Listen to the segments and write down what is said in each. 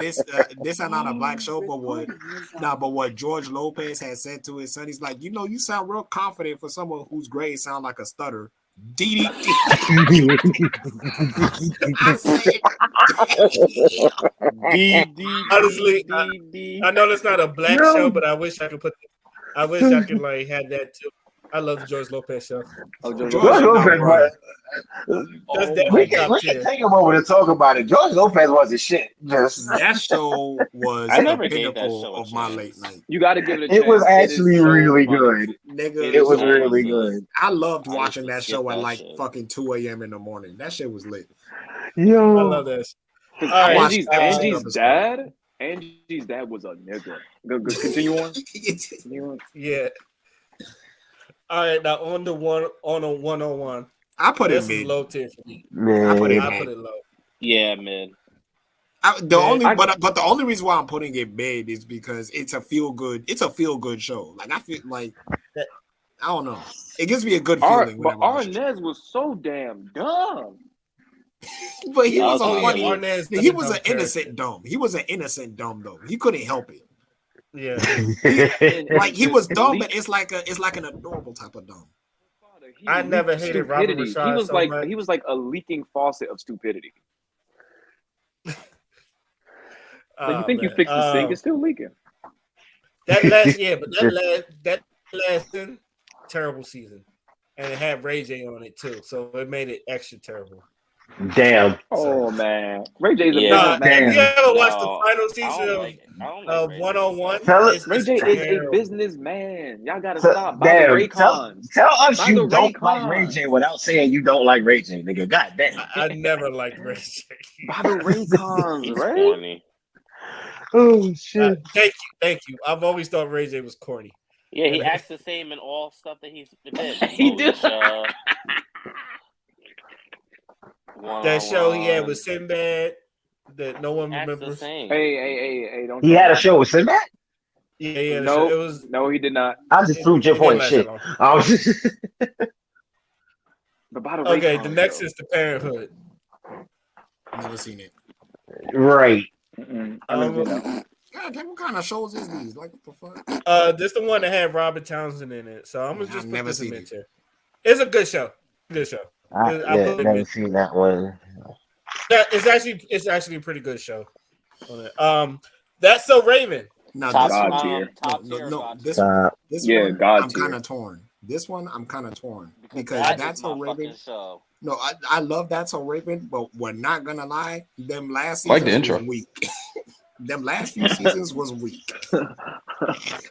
this is not a black show, but what George Lopez has said to his son, he's like, you sound real confident for someone whose grades sound like a stutter. D. I said, honestly, I know it's not a black No. show, but I wish I could like have that too. I love the George Lopez show. George Lopez was. That's We definitely can, top we can tier. take a moment to talk about it. George Lopez was a shit. Just that show was I the never gave that pinnacle show a of my chance. late night. You got to give it a chance. it was actually is so really funny. good. Nigga, It was I really used to- good. I loved I used watching to that skip show at that like shit. fucking 2 a.m. in the morning. That shit was lit. I Yo, love this. Because All right, watched every Angie's episode. dad was a nigga. Go, continue on. Continue on. Yeah. All right, now on the 101. I put This it is mid. low tier for me. I put it man. I put mid. it low. Yeah, man. But the only reason why I'm putting it mid is because it's a feel good show. Like I feel like I don't know. It gives me a good feeling. But Whenever I watch it. Arnez was so damn dumb. But he That was a was funny. funny. Arnez He a was dumb an innocent dumb. He was an innocent dumb though. He couldn't help it. Yeah. Like he was dumb, but it's like an adorable type of dumb. I never leaked hated Robert stupidity. Rashad He was so like much. he was like a leaking faucet of stupidity. Like you think you fixed the sink, it's still leaking. That last season, terrible season. And it had Ray J on it too. So it made it extra terrible. Damn. Oh man, Ray J's a Yeah. businessman. Have you ever watched No, the final I season don't like of Ray J. 101? Tell it- Ray J is a terrible. businessman. Y'all gotta stop. Buy the Damn. Raycons. Tell us Buy you the don't like Raycons. Ray J without saying you don't like Ray J, nigga. God damn. I never liked Ray J. Buy the Raycons, He's right? corny. Oh shit. Thank you. I've always thought Ray J was corny. Yeah, he acts the same in all stuff that he's did. He do. Moesha, That show he had 101. with Sinbad that no one Acts the remembers. same. Hey! Don't. He had a show with Sinbad? Yeah, No, it was. no, he did not. I just proved your it didn't point. last Shit. that long. I was But buy the Okay, Raycons, the next though. is the Parenthood. Never seen it. right. I never seen that one. God damn, what kind of shows is these? Like what the fuck? This the one that had Robert Townsend in it. So I'm gonna just I've put never this in seen mid it. tier. It's a good show. Good show. I never seen that one. It's actually a pretty good show. On it. That's So Raven. No, Top, this God one, tier. top no, tier. no, God this tier. this Yeah, one, God I'm tier. kind of torn. This one, I'm kind of torn because That That's is So my Raven. fucking show. No, I love That's So Raven, but we're not gonna lie. Them last Like seasons the was intro. weak. Them last few seasons was weak.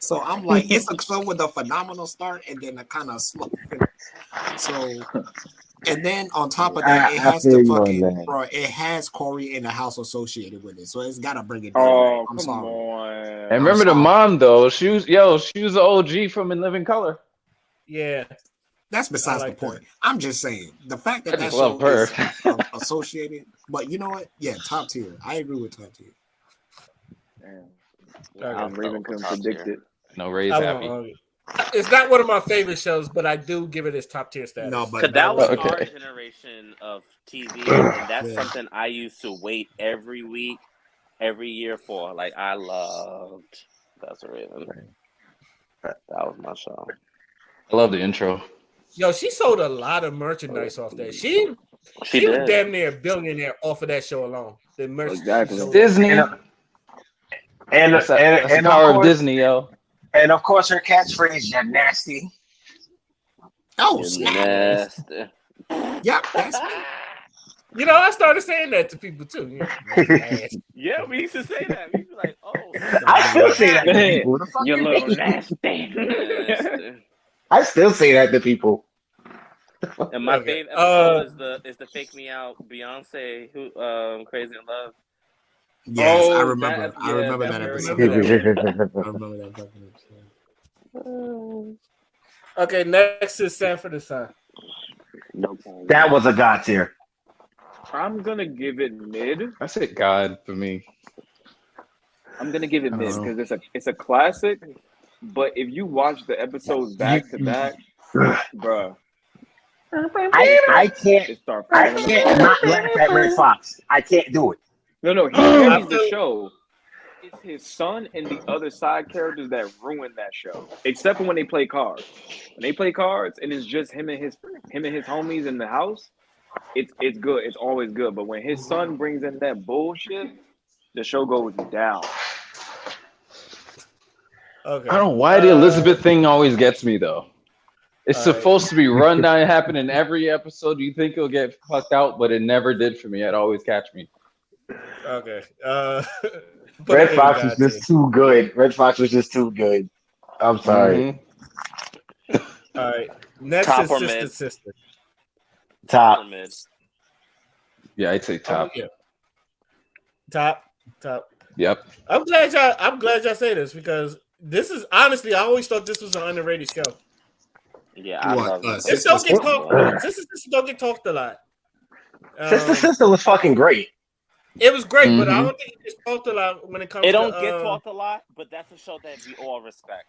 So I'm like, it's a show with a phenomenal start and then a kind of slow finish. So, and then on top of that, it I has feel to you on fucking, that. bro. It has Corey in the house associated with it, so it's gotta bring it down. Oh, I'm come sorry. on. And remember the sorry. mom though. She was the OG from In Living Color. Yeah. That's besides like the point. I'm just saying the fact I that that just show love her. is associated. But you know what? Yeah, top tier. I agree with top tier. Damn. Okay. I'm Raven couldn't predict it. No, Ray's I happy. won't argue. It's not one of my favorite shows, but I do give it its top tier status. No, but Because that was Okay. our generation of TV, and that's Yeah. something I used to wait every week, every year for. Like, I loved That's a Raven. That was my show. I love the intro. Yo, she sold a lot of merchandise off that. She She was did. damn near a billionaire off of that show alone. The merch. Exactly. Disney. And That's the of power of course- Disney, yo. And of course, her catchphrase, "You're nasty." Oh You're snap! nasty. Yep, that's You know, I started saying that to people too. You know, Yeah, we used to say that. We'd be like, oh. I still say that to people. What the fuck You you little mean? nasty. Nasty. I still say that to people. And my Okay. favorite episode is the Fake Me Out Beyonce who Crazy in Love. yes. I Oh, remember. that- I remember yeah, that that- episode. remember I remember that fucking episode. Okay, next is Sanford and Son. That was a god tier. I'm gonna give it mid. I said God for me. I'm gonna give it I mid don't know. because it's a classic. But if you watch the episodes back to back, bruh, I can't it starts I falling can't apart. not laugh at Red Fox. I can't do it. No, he carries the show. It's his son and the other side characters that ruin that show. Except for when they play cards. When they play cards and it's just him and his homies in the house, it's good. It's always good. But when his son brings in that bullshit, the show goes down. Okay. I don't know why the Elizabeth thing always gets me though. It's supposed to be run down and happen in every episode. You think it'll get fucked out, but it never did for me. It always catch me. Okay. Red Fox was just too good. Red Fox was just too good. I'm sorry. All right. Next Top is or Sister mid? Sister. Top. Or mid? Yeah, I'd say top. Oh, yeah. Top. Yep. I'm glad y'all say this because this is honestly, I always thought this was an underrated show. Yeah, I love it. This don't get talked. This don't get talked a lot. Sister was fucking great. It was great, but I don't think it's talked a lot when it comes. It to... don't get talked a lot, but that's a show that we all respect.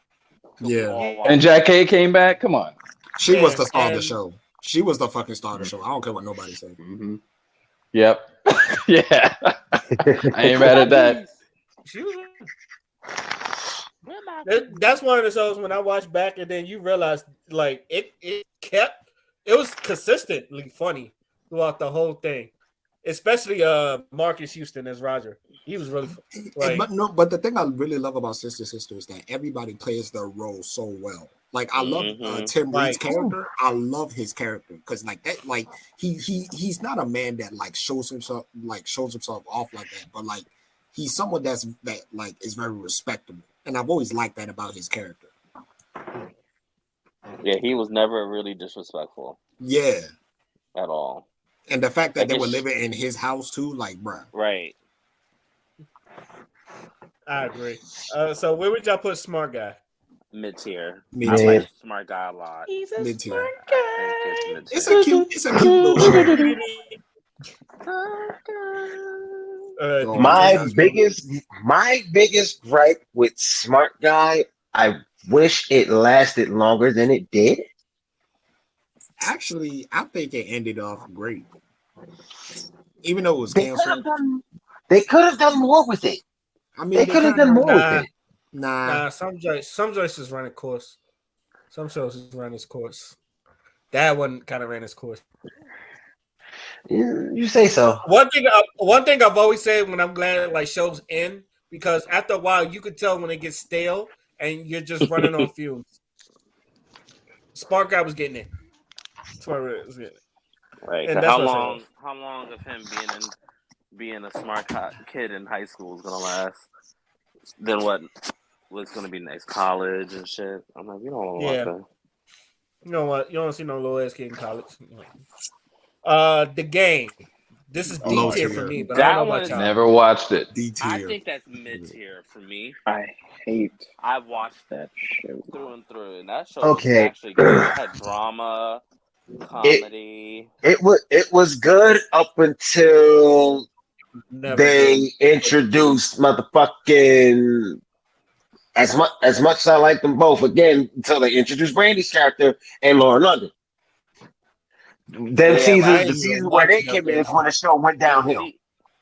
And Jack K came back. Come on. She was the star of the show. She was the fucking star of the show. I don't care what nobody says. Mm-hmm. Yep. Yeah. I ain't mad at that. She was. That's one of the shows when I watched back, and then you realize like it was consistently funny throughout the whole thing, especially Marcus Houston as Roger. He was really like, but the thing I really love about Sister is that everybody plays their role so well. Like I love Tim Reed's character. I love his character because like that, like he's not a man that like shows himself off like that, but like he's someone that like is very respectable. And I've always liked that about his character. Yeah, he was never really disrespectful. Yeah. At all. And the fact that they were living in his house too, like, bruh. Right. I agree. So where would y'all put Smart Guy? Mid-tier. Mid-tier. I like Smart Guy a lot. He's a Mid-tier. smart guy. It's a cute little show. My biggest gripe with Smart Guy, I wish it lasted longer than it did. Actually, I think it ended off great. Even though it was canceled. They could have done more with it. I mean, they could have done more with it. Nah. Some joints just run a course. Some shows just run its course. That one kind of ran its course. You say so. One thing I've always said when I'm glad like shows end because after a while you could tell when it gets stale and you're just running on fumes. Smart Guy was getting it. That's what it was getting. Right. And How long of him being a smart kid in high school is gonna last? Then what's gonna be next? College and shit. I'm like, you don't want to watch that. You know what? You don't see no little ass kid in college. The Game. This is D tier for me, but I don't know about y'all. Never watched it. D tier. I think that's mid tier for me. I watched that show through and through, and that show was actually good. It had drama, comedy. It was good up until they introduced motherfucking. As much as I like them both, again, until they introduced Brandy's character and Laura London. Then the season where they came in is when the show went downhill.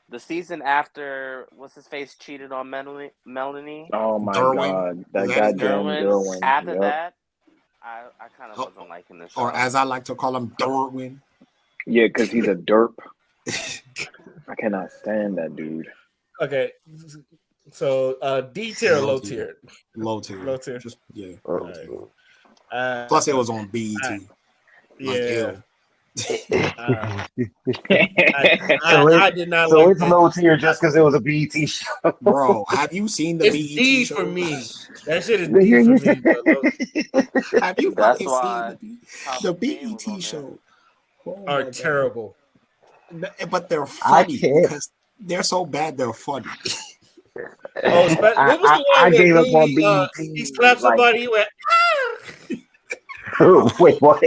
The season after, what's his face, cheated on Melanie? Oh my god, that goddamn Derwin. After that, I kind of wasn't liking the show. Or as I like to call him, Derwin. Yeah, because he's a derp. I cannot stand that dude. Okay, so D tier, low tier, low tier. Just, yeah. Right. Plus, it was on BET. Yeah. I did not. So like it's low tier just because it was a BET show, bro. Have you seen the it's BET D show? for me. That shit is D for me. Have you fucking seen the BET show? Are terrible, but they're funny because they're so bad. They're funny. What was the one I gave up on BET. He slapped somebody. He went. Wait, what?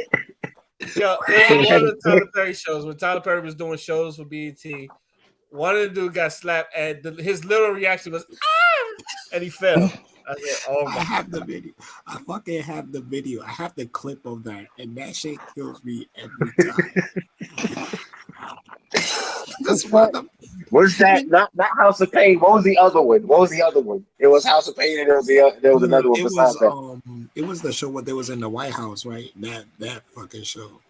Yeah, it was one of the Tyler Perry shows when Tyler Perry was doing shows for BET. One of the dudes got slapped, and his little reaction was, and he fell. I said, "Oh my!" I have the video. I fucking have the video. I have the clip of that, and that shit kills me every time. Was that not House of Pain? What was the other one? It was House of Pain, and there was another one besides that. It was the show what they was in the White House, right? That fucking show.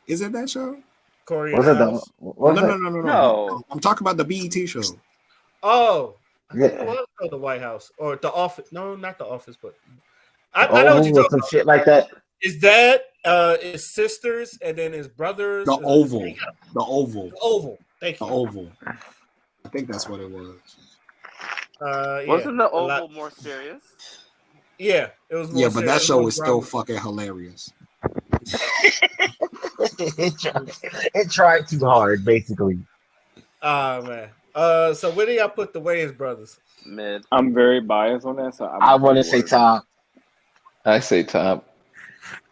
Is it that show? Corey Was in it the the? house. No. No. I'm talking about the BET show. Oh, I think Yeah. it was called the White House or the Office. No, not the Office, but I The know what Oval you're or talking some about. shit like that. His dad, his sisters, and then his brothers. The Oval. The Oval. The Oval. Thank The you. Oval. I think that's what it was. Yeah. Wasn't the Oval more serious? Yeah, it was more Yeah, but that serious, show more was still drama. fucking hilarious. It tried too hard, basically. Ah man. So where do y'all put the Wayans brothers? Mid. I'm very biased on that, so I want to say top, I say top.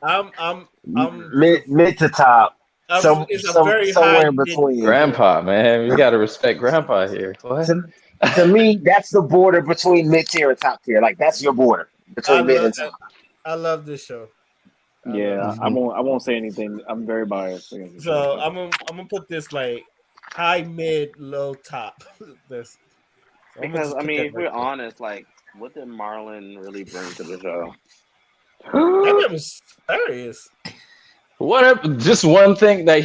I'm mid to top, it's a very high somewhere in mid between. Grandpa, man, we gotta respect Grandpa here. What? To me, that's the border between mid tier and top tier. Like that's your border between mid and top. I love this show. Yeah, I won't say anything. I'm very biased against this So show. I'm gonna put this like high, mid, low, top. This Because I mean, if we're honest, like, what did Marlon really bring to the show? that was hilarious. Just one thing that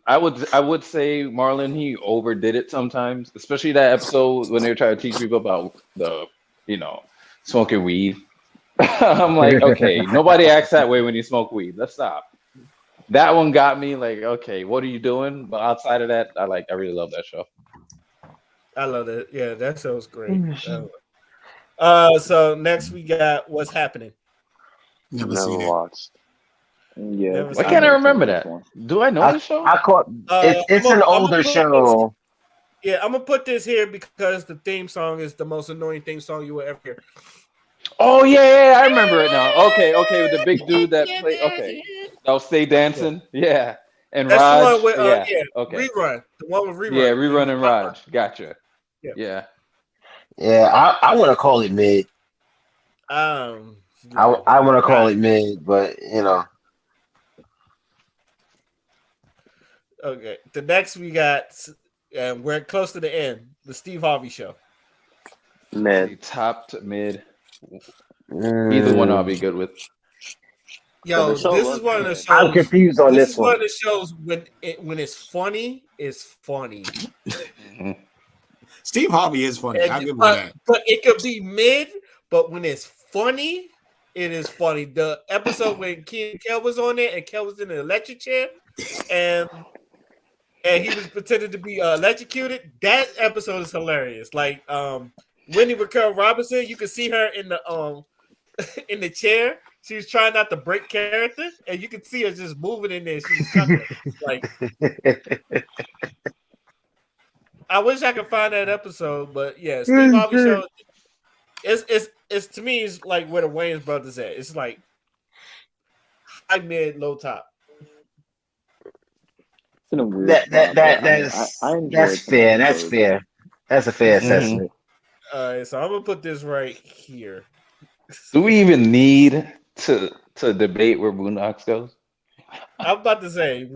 I would say Marlon, he overdid it sometimes, especially that episode when they were trying to teach people about smoking weed. I'm like, okay, nobody acts that way when you smoke weed. Let's stop. That one got me like, okay, what are you doing? But outside of that, I really love that show. I love it. Yeah, that show's great. So next we got What's Happening. Never seen it. watched. Yeah. Why can't I remember that? Do I know this show? I caught. It's an older show. Yeah, I'm gonna put this here because the theme song is the most annoying theme song you will ever hear. Oh yeah, I remember it now. Okay, with the big dude that played. Okay, that was Stay Dancing. Yeah, and That's Raj. the one with okay. Rerun. The one with Rerun. Yeah, Rerun and Raj. Gotcha. Yeah. I want to call it mid. I want to call it mid, but Okay. The next we got, we're close to the end. The Steve Harvey Show. Mid. Top to mid. Either one I'll be good with. Yo, this is one of the shows. I'm confused on this one. This is one of the shows when it's funny, it's funny. Steve Harvey is funny. I'll give him that. But it could be mid, but when it's funny, it is funny. The episode when Key and Kel was on there and Kel was in an electric chair and he was pretending to be electrocuted, that episode is hilarious. Like Wendy Raquel Robinson, you can see her in the in the chair. She was trying not to break character, and you can see her just moving in there. She's like, I wish I could find that episode, but yeah, Steve Harvey Show. It's to me, it's like where the Wayans brothers at. It's like high mid, low top. That's fair. That's fair. That's a fair assessment. All right, so I'm gonna put this right here. Do we even need to debate where Boondocks goes? I'm about to say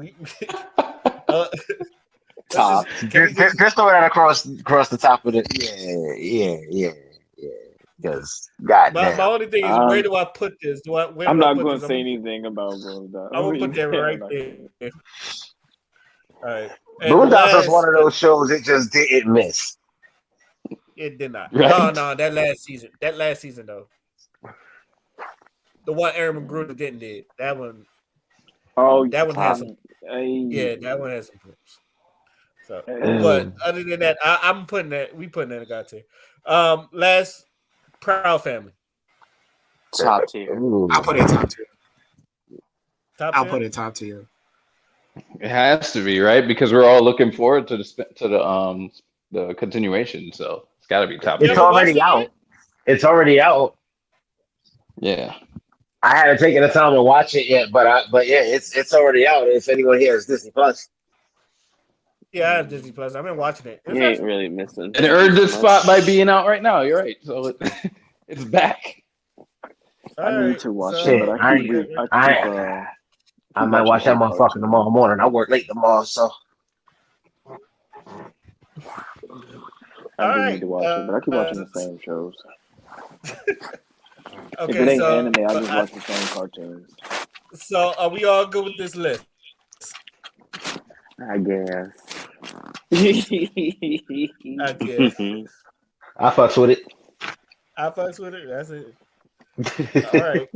top. Just throw that across the top of it. Yeah. Because goddamn. My only thing is, where do I put this? I'm not going to say anything about Boondocks. I'm gonna put that right there. All right. Boondocks was one of those shows it just didn't miss. It did not. Right? No, that last season. That last season though. The one Aaron McGruder did. That one. Oh, that one has some. Yeah, that one has some clips. So, but other than that, I'm putting that. We putting that in the god tier. Last Proud Family. Top tier. I'll put it top tier. I'll put it top tier. It has to be, right? Because we're all looking forward to the continuation, so it's got to be top tier. It's already out. It's already out. Yeah. I haven't taken the time to watch it yet, but yeah, it's already out. If anyone here has Disney Plus. Yeah, I have Disney Plus. I've been watching it. You ain't really missing. It earned its spot by being out right now. You're right. So it's back. I need to watch it, but I might watch that motherfucker tomorrow morning. I work late tomorrow, so. I do right. need to watch it, but I keep watching the same shows. Okay, If it ain't so anime, I just watch the same cartoons. so are we all good with this list? I guess. I guess. I fucks with it. I fucks with it. That's it. All right.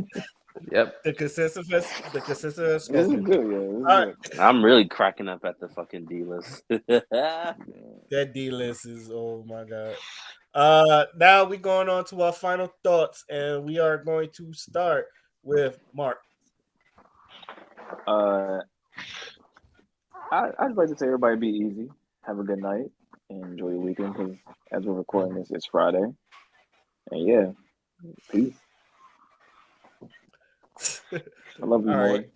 Yep. The consensus has This is spoken. good, yeah. This is All right. good. I'm really cracking up at the fucking D list. That D list is, oh my god. Now we're going on to our final thoughts, and we are going to start with Mark. I'd like to say everybody be easy, have a good night, and enjoy your weekend. Because as we're recording this, it's Friday, and yeah, peace. I love you, All more. right,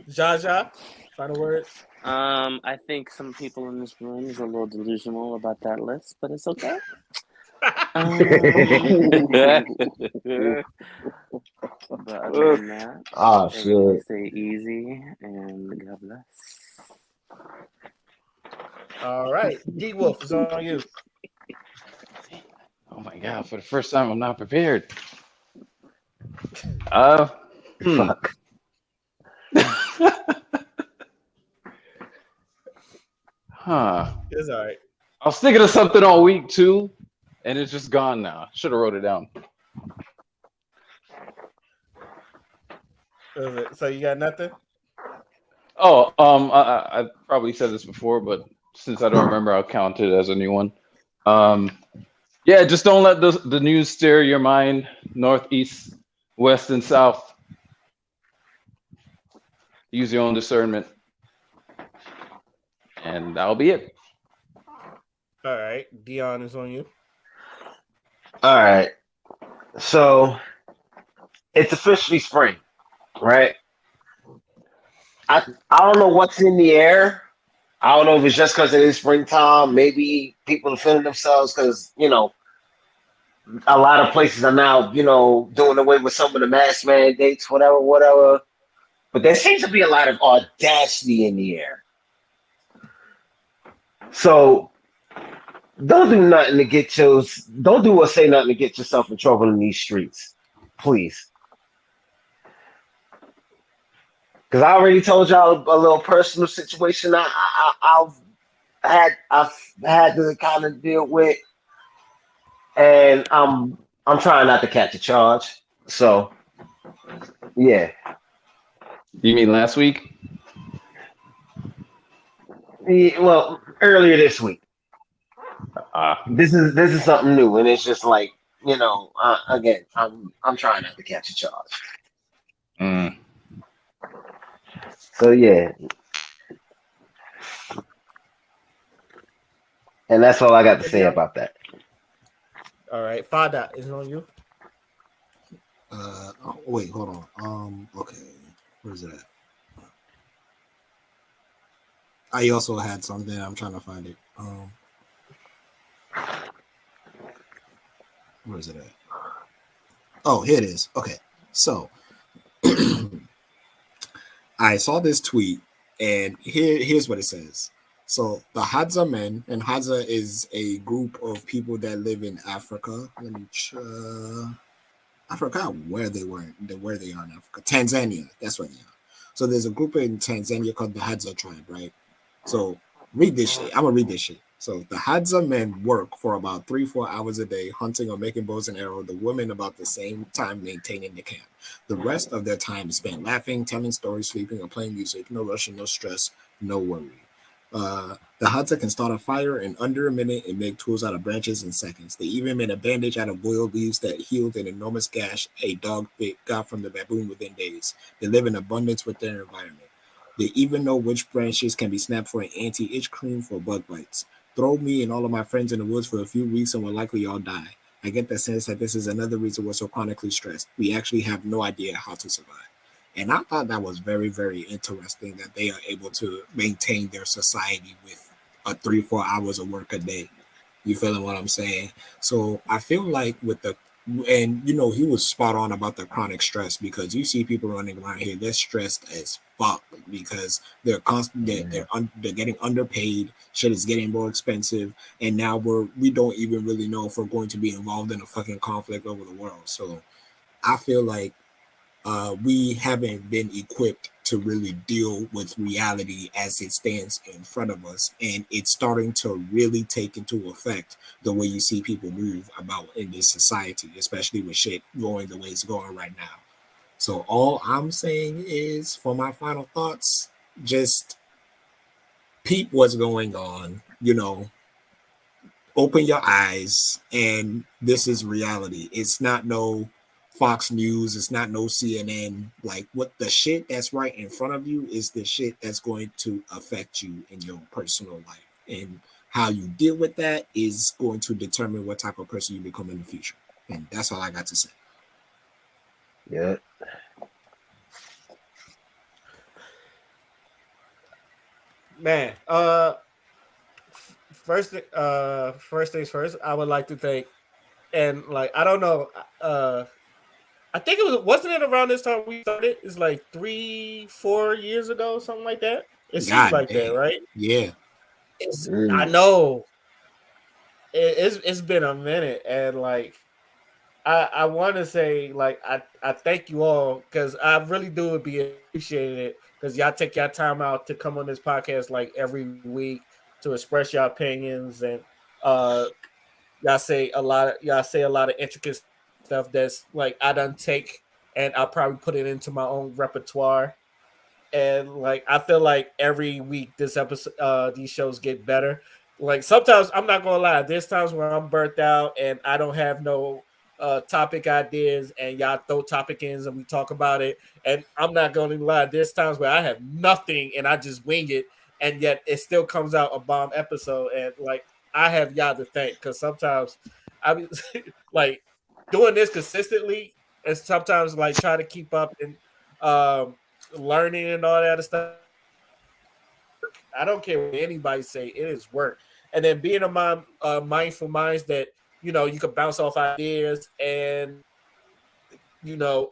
Jaja, final words. I think some people in this room is a little delusional about that list, but it's okay. But other than that, Oh everybody shit. stay easy and God bless. All right, D Wolf is on you. Oh my god! For the first time, I'm not prepared. Fuck. Huh. It's all right. I was thinking of something all week too, and it's just gone now. Should have wrote it down. So you got nothing? Oh, I probably said this before, but since I don't remember, I'll count it as a new one. Yeah, just don't let the news steer your mind north, east, west, and south. Use your own discernment, and that'll be it. All right, Dion is on you. All right. So it's officially spring, right? I don't know what's in the air. I don't know if it's just because it is springtime. Maybe people are feeling themselves because a lot of places are now doing away with some of the mask mandates, whatever, whatever. But there seems to be a lot of audacity in the air. So don't do nothing to get don't do or say nothing to get yourself in trouble in these streets, please. Because I already told y'all a little personal situation I've had to kind of deal with, and I'm trying not to catch a charge. So yeah, You mean last week? well, earlier this week. Ah, This is something new, and it's just like again, I'm trying not to catch a charge. mm. So yeah, and that's all I got to say about that. All right, Fada is on you. Wait, hold on. Okay, where's it at? I also had something. I'm trying to find it. Where is it at? Oh, here it is. Okay, so I saw this tweet, and here's what it says. So the Hadza men, and Hadza is a group of people that live in Africa. Let me I forgot where they are in Africa. Tanzania, that's where they are. So there's a group in Tanzania called the Hadza tribe, right? So read this shit. I'm gonna read this shit. So the Hadza men work for about 3-4 hours a day, hunting or making bows and arrows. The women about the same time maintaining the camp. The rest of their time is spent laughing, telling stories, sleeping, or playing music. No rushing, no stress, no worry. The Hadza can start a fire in under a minute and make tools out of branches in seconds. They even made a bandage out of boiled leaves that healed an enormous gash a dog bit got from the baboon within days. They live in abundance with their environment. They even know which branches can be snapped for an anti-itch cream for bug bites. Throw me and all of my friends in the woods for a few weeks and we'll likely all die. I get the sense that this is another reason we're so chronically stressed. We actually have no idea how to survive. And I thought that was very, very interesting that they are able to maintain their society with 3-4 hours of work a day. You feeling what I'm saying? So I feel like with and you know he was spot on about the chronic stress because you see people running around here they're stressed as fuck because they're constant they're getting underpaid, shit is getting more expensive, and now we don't even really know if we're going to be involved in a fucking conflict over the world. So I feel like we haven't been equipped to really deal with reality as it stands in front of us. And it's starting to really take into effect the way you see people move about in this society, especially with shit going the way it's going right now. So all I'm saying is for my final thoughts, just peep what's going on, you know, open your eyes, and this is reality. It's not no Fox News, it's not no CNN. Like what the shit that's right in front of you is the shit that's going to affect you in your personal life. And how you deal with that is going to determine what type of person you become in the future. And that's all I got to say. Yeah. Man, first things first, I would like to thank, and like I don't know, I think wasn't it around this time we started? It's like 3-4 years ago, something like that. It seems God like that, damn. right? Yeah. I know it's been a minute, and like I want to say like I thank you all because I really do be appreciating it because y'all take your time out to come on this podcast like every week to express your opinions, and uh y'all say a lot of intricate stuff that's like I done take and I'll probably put it into my own repertoire. And like I feel like every week this episode these shows get better. Like sometimes I'm not gonna lie, there's times where I'm burnt out and I don't have no topic ideas, and y'all throw topic ins and we talk about it. And I'm not gonna lie, there's times where I have nothing and I just wing it, and yet it still comes out a bomb episode. And like I have y'all to thank because sometimes I mean like doing this consistently and sometimes like try to keep up and um learning and all that other stuff. I don't care what anybody say, it is work. And then being among mindful minds that you can bounce off ideas and you know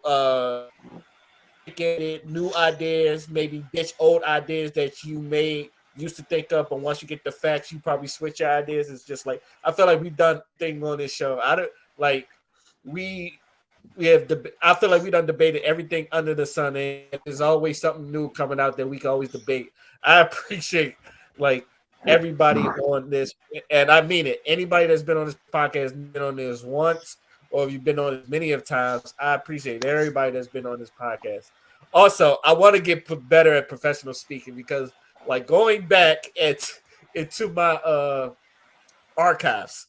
get it, new ideas, maybe ditch old ideas that you may used to think of, but once you get the facts, you probably switch your ideas. It's just like I feel like we've done thing on this show. I don't like we I feel like we done debated everything under the sun, and there's always something new coming out that we can always debate. I appreciate like everybody on this, and I mean it. Anybody that's been on this podcast, been on this once, or if you've been on it many of times, I appreciate everybody that's been on this podcast. Also, I want to get better at professional speaking because, like, going back into my archives,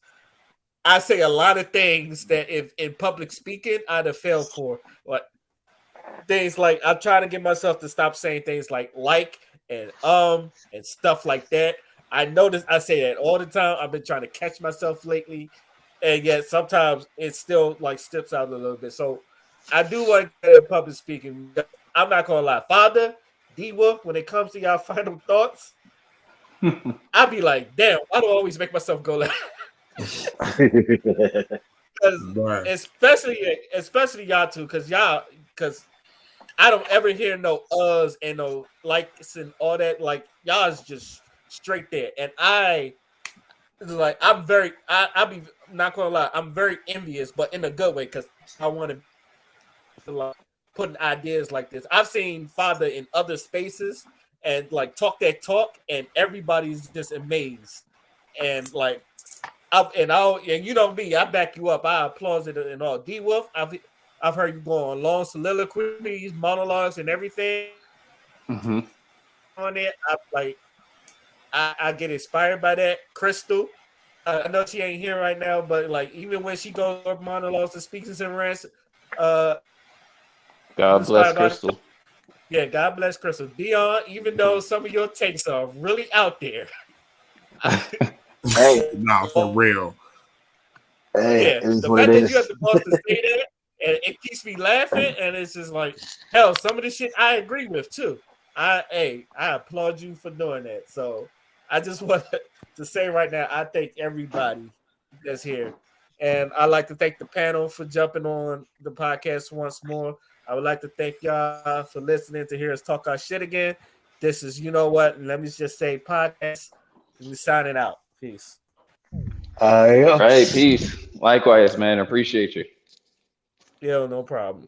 I say a lot of things that if in public speaking I'd have failed for. Like things like I'm trying to get myself to stop saying things like and stuff like that. I notice I say that all the time. I've been trying to catch myself lately, and yet sometimes it still like steps out a little bit. So I do want to get in public speaking. I'm not gonna lie, Father D Wolf. When it comes to y'all final thoughts, I'd be like, damn, why do I always make myself go like? Right. especially y'all two, because I don't ever hear no uhs and no likes and all that. Like y'all is just straight there, and I'm very I be not gonna lie, I'm very envious, but in a good way because I want to like putting ideas like this. I've seen Father in other spaces and like talk that talk, and everybody's just amazed and like. And you know me, I back you up. I applaud it and all. D Wolf, I've heard you go on long soliloquies, monologues, and everything Mm-hmm. on it. I get inspired by that. Crystal, I know she ain't here right now, but like even when she goes over monologues and speaks and rants, God bless Crystal. Yeah, God bless Crystal. Dion, even though some of your takes are really out there. Hey, No, for real. hey, Yeah, it is the what fact it that is. you have the balls to say that, and it keeps me laughing, and it's just like, hell, some of the shit I agree with too. I applaud you for doing that. So I just want to say right now, I thank everybody that's here, And I'd like to thank the panel for jumping on the podcast once more. I would like to thank y'all for listening to hear us talk our shit again. This is You Know What? Let me just say podcast. We signing out. Peace. Yeah. Right, peace. Likewise, man. Appreciate you. Yo, no problem.